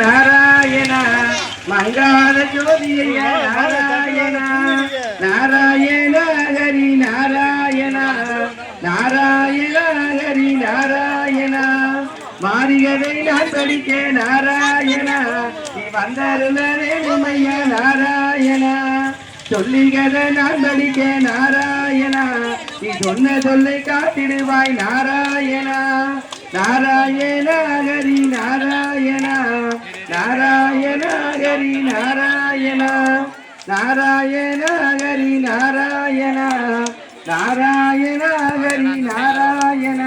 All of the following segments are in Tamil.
நாராயண மங்காத ஜோதிய நாராயண நாராயண ஹரி நாராயண நாராயண ஹரி நாராயண மாரிகதை நான் படிக்க நாராயண நீ வந்தருளைய நாராயண சொல்லிகதை நான் படிக்க நாராயண நீ சொன்ன சொல்லை காத்திடுவாய் நாராயண நாராயண ஹரி நாராயண நாராயண ஹரி நாராயண நாராயண ஹரி நாராயண நாராயண ஹரி நாராயண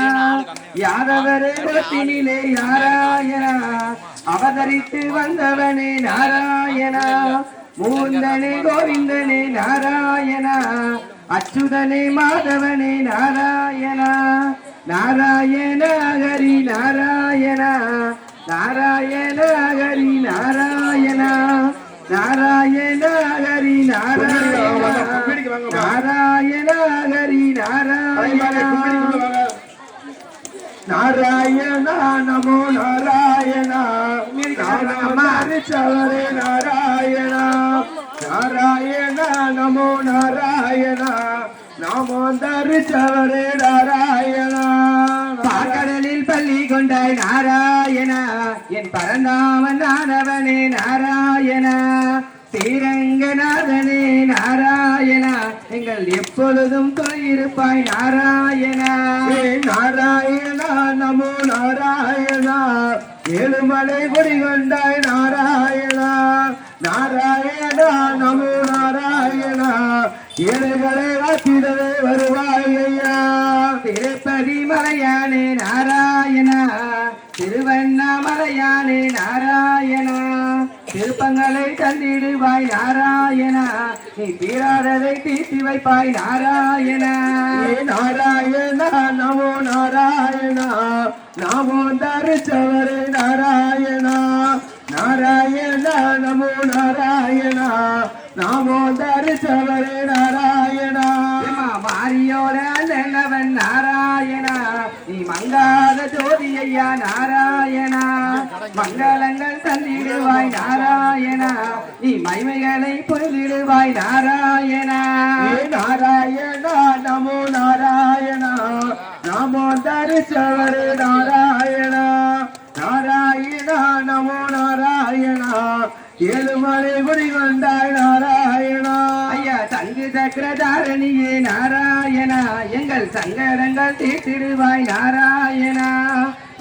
யாதவரே குலத்தினிலே நாராயண அவதரித்து வந்தவனே நாராயண மூந்தனே கோவிந்தனே நாராயண அச்சுதனே மாதவனே நாராயண நாராயண ஹரி நாராயண நாராயண ஹரி நாராயண நாராயண ஹரி நாராயண நாராயண ஹரி நாராயண நாராயண நமோ நாராயண சவரே நாராயண நாராயண நமோ நாராயண நமோ தரிசவரே நாராயண பாக்கடலில் பள்ளி கொண்டாய் நாராயண என் பரந்தாமன் ஆனவனே நாராயண ஸ்ரீரங்கநாதனே நாராயண எங்கள் எப்பொழுதும் துணையிருப்பாய் நாராயண நாராயண நமோ நாராயண ஏழுமலை குடிகொண்டாய் நாராயண நாராயண நமோ நாராயண ஏழைகளை வாத்திடவே வருவாய் ஐயா திருப்பதி மலையானே நாராயண திருவண்ணாமலையானே நாராயண திருப்பங்களை தந்திடுவாய் நாராயண நீ தீராததை தீர்த்தி வைப்பாய் நாராயண நாராயண நமோ நாராயண நமோ தரிசவரே நாராயண நாராயண நமோ நாராயண நமோ தரிசவரே நாராயண மாரியோட அண்ணவன் நாராயண நீ மங்காத ஜோதி ஐயா நாராயண மங்களங்கள் தந்திடுவாய் நாராயண நீ மைமைகளை புரிந்திடுவாய் நாராயண நாராயண நமோ நாராயண நமோ தரிசவரே நாராயண நாராயண நமோ நாராயண ஏழுமலை குடிகொண்டாய் நாராயண ஐயா சங்கு சக்கரதாரணியே நாராயண எங்கள் சங்கடங்கள் தீர்த்திடுவாய் நாராயண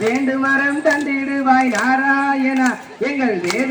வேண்டு மரம் தந்திடுவாய் நாராயண எங்கள் வேத